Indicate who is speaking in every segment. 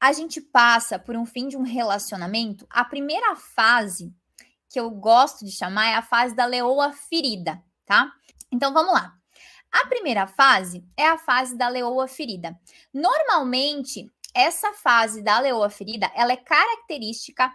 Speaker 1: a gente passa por um fim de um relacionamento, a primeira fase que eu gosto de chamar é a fase da leoa ferida, tá? Então vamos lá. A primeira fase é a fase da leoa ferida. Normalmente, essa fase da leoa ferida, ela é característica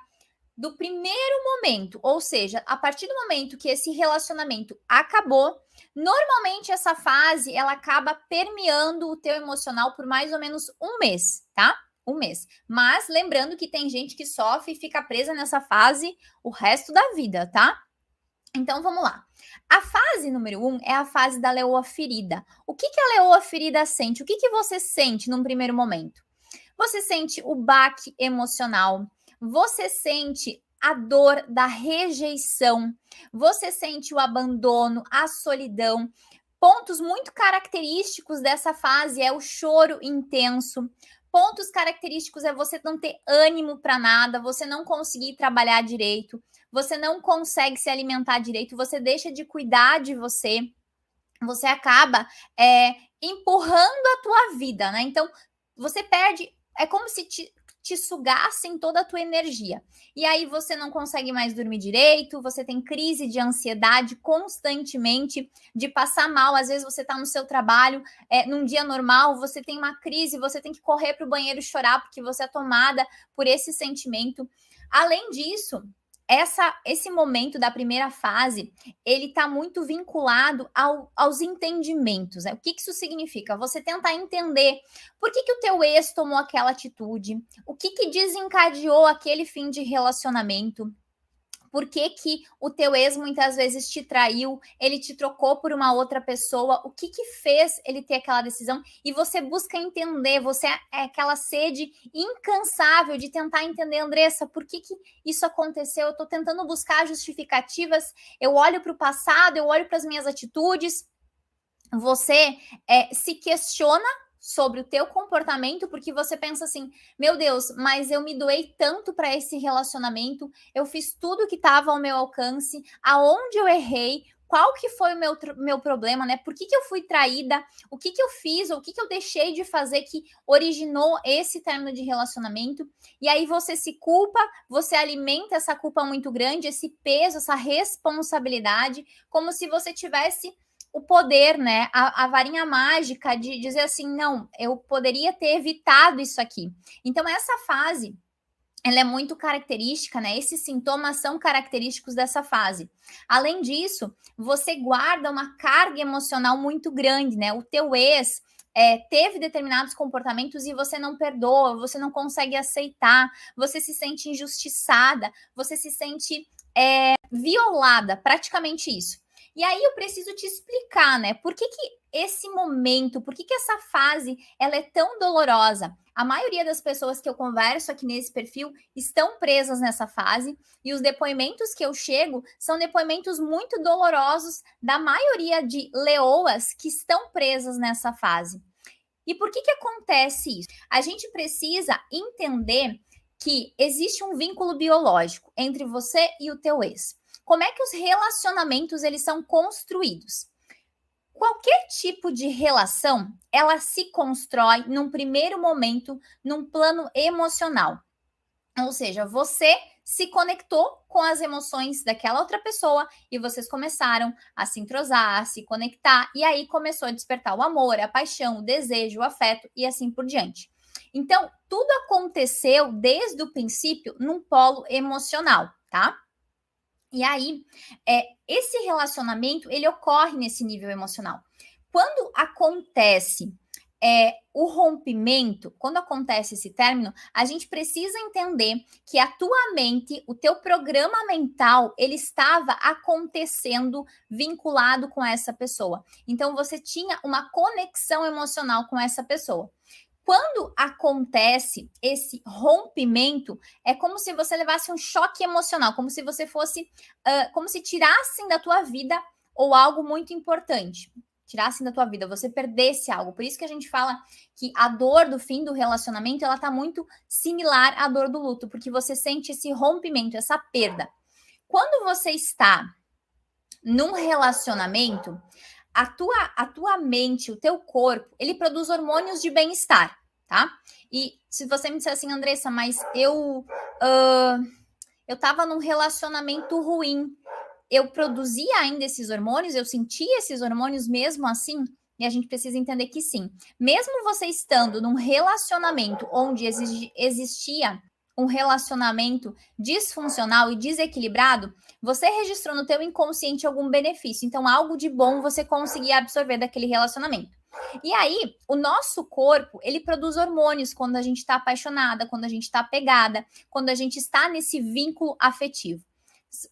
Speaker 1: do primeiro momento, ou seja, a partir do momento que esse relacionamento acabou, normalmente essa fase ela acaba permeando o teu emocional por mais ou menos um mês, tá? Um mês. Mas lembrando que tem gente que sofre e fica presa nessa fase o resto da vida, tá? Então vamos lá. A fase número 1 é a fase da leoa ferida. O que a leoa ferida sente? O que você sente num primeiro momento? Você sente o baque emocional, você sente a dor da rejeição, você sente o abandono, a solidão. Pontos muito característicos dessa fase é o choro intenso. Pontos característicos é você não ter ânimo para nada, você não conseguir trabalhar direito, você não consegue se alimentar direito, você deixa de cuidar de você, você acaba empurrando a tua vida, né? Então, você perde, é como se te sugassem toda a tua energia. E aí você não consegue mais dormir direito, você tem crise de ansiedade constantemente, de passar mal. Às vezes você está no seu trabalho, num dia normal, você tem uma crise, você tem que correr para o banheiro chorar porque você é tomada por esse sentimento. Além disso, esse momento da primeira fase, ele está muito vinculado aos entendimentos. Né? O que isso significa? Você tentar entender por que o teu ex tomou aquela atitude, o que desencadeou aquele fim de relacionamento, por que o teu ex muitas vezes te traiu, ele te trocou por uma outra pessoa, o que fez ele ter aquela decisão, e você busca entender, você é aquela sede incansável de tentar entender, Andressa, por que isso aconteceu, eu tô tentando buscar justificativas, eu olho para o passado, eu olho para as minhas atitudes, você se questiona sobre o teu comportamento, porque você pensa assim, meu Deus, mas eu me doei tanto para esse relacionamento, eu fiz tudo que estava ao meu alcance, aonde eu errei, qual que foi o meu problema, né? Por que eu fui traída? O que eu fiz? Ou o que eu deixei de fazer que originou esse término de relacionamento? E aí você se culpa, você alimenta essa culpa muito grande, esse peso, essa responsabilidade, como se você tivesse o poder, né, a varinha mágica de dizer assim, não, eu poderia ter evitado isso aqui. Então, essa fase, ela é muito característica, né, esses sintomas são característicos dessa fase. Além disso, você guarda uma carga emocional muito grande, né, o teu ex teve determinados comportamentos e você não perdoa, você não consegue aceitar, você se sente injustiçada, você se sente violada, praticamente isso. E aí eu preciso te explicar, né? Por que esse momento, por que essa fase, ela é tão dolorosa? A maioria das pessoas que eu converso aqui nesse perfil estão presas nessa fase e os depoimentos que eu chego são depoimentos muito dolorosos da maioria de leoas que estão presas nessa fase. E por que acontece isso? A gente precisa entender que existe um vínculo biológico entre você e o teu ex. Como é que os relacionamentos eles são construídos? Qualquer tipo de relação, ela se constrói num primeiro momento, num plano emocional. Ou seja, você se conectou com as emoções daquela outra pessoa e vocês começaram a se entrosar, a se conectar, e aí começou a despertar o amor, a paixão, o desejo, o afeto e assim por diante. Então, tudo aconteceu desde o princípio num polo emocional, tá? E aí, esse relacionamento, ele ocorre nesse nível emocional. Quando acontece o rompimento, quando acontece esse término, a gente precisa entender que a tua mente, o teu programa mental, ele estava acontecendo vinculado com essa pessoa. Então, você tinha uma conexão emocional com essa pessoa. Quando acontece esse rompimento, é como se você levasse um choque emocional, como se você fosse, como se tirassem da tua vida ou algo muito importante. Tirassem da tua vida, você perdesse algo. Por isso que a gente fala que a dor do fim do relacionamento, ela tá muito similar à dor do luto, porque você sente esse rompimento, essa perda. Quando você está num relacionamento, a tua mente, o teu corpo, ele produz hormônios de bem-estar, tá? E se você me disser assim, Andressa, mas eu estava num relacionamento ruim, eu produzia ainda esses hormônios, eu sentia esses hormônios mesmo assim? E a gente precisa entender que sim. Mesmo você estando num relacionamento onde existia um relacionamento disfuncional e desequilibrado, você registrou no teu inconsciente algum benefício. Então, algo de bom você conseguia absorver daquele relacionamento. E aí, o nosso corpo, ele produz hormônios quando a gente está apaixonada, quando a gente está apegada, quando a gente está nesse vínculo afetivo.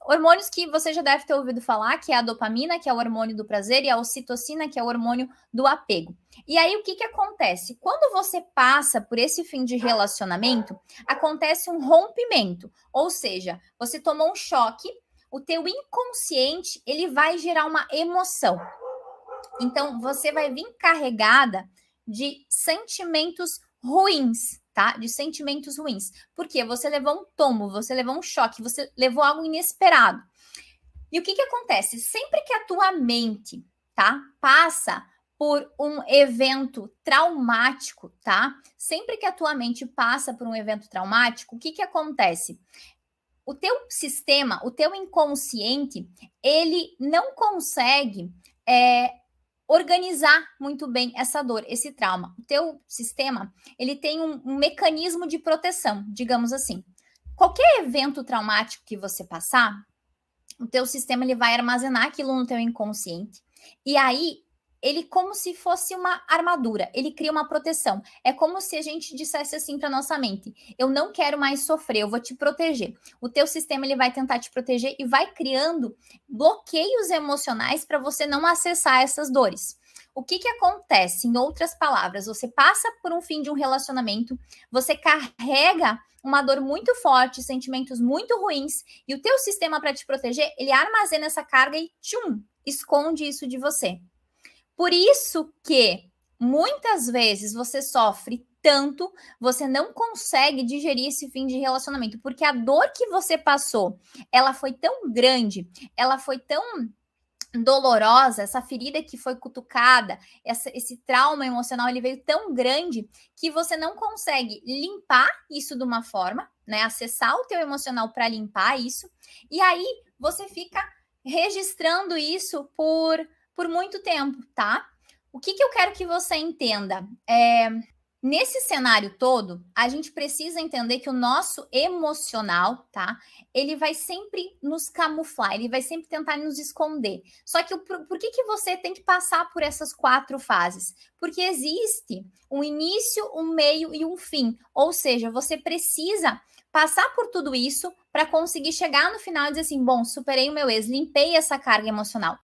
Speaker 1: Hormônios que você já deve ter ouvido falar, que é a dopamina, que é o hormônio do prazer, e a ocitocina, que é o hormônio do apego. E aí, o que acontece? Quando você passa por esse fim de relacionamento, acontece um rompimento. Ou seja, você tomou um choque, o teu inconsciente, ele vai gerar uma emoção. Então, você vai vir carregada de sentimentos ruins, tá? De sentimentos ruins. Porque você levou um tombo, você levou um choque, você levou algo inesperado. E o que acontece? Sempre que a tua mente, tá? Passa por um evento traumático, tá? Sempre que a tua mente passa por um evento traumático, o que acontece? O teu sistema, o teu inconsciente, ele não consegue organizar muito bem essa dor, esse trauma. O teu sistema, ele tem um mecanismo de proteção, digamos assim. Qualquer evento traumático que você passar, o teu sistema ele vai armazenar aquilo no teu inconsciente. E aí, ele como se fosse uma armadura, ele cria uma proteção. É como se a gente dissesse assim para nossa mente: eu não quero mais sofrer, eu vou te proteger. O teu sistema ele vai tentar te proteger e vai criando bloqueios emocionais para você não acessar essas dores. O que acontece? Em outras palavras, você passa por um fim de um relacionamento, você carrega uma dor muito forte, sentimentos muito ruins, e o teu sistema para te proteger, ele armazena essa carga e tchum, esconde isso de você. Por isso que muitas vezes você sofre tanto, você não consegue digerir esse fim de relacionamento, porque a dor que você passou, ela foi tão grande, ela foi tão dolorosa, essa ferida que foi cutucada, esse trauma emocional, ele veio tão grande que você não consegue limpar isso de uma forma, né? Acessar o teu emocional para limpar isso, e aí você fica registrando isso por muito tempo, tá? O que eu quero que você entenda? Nesse cenário todo, a gente precisa entender que o nosso emocional, tá? Ele vai sempre nos camuflar, ele vai sempre tentar nos esconder. Só que por que você tem que passar por essas 4 fases? Porque existe um início, um meio e um fim. Ou seja, você precisa passar por tudo isso para conseguir chegar no final e dizer assim: bom, superei o meu ex, limpei essa carga emocional.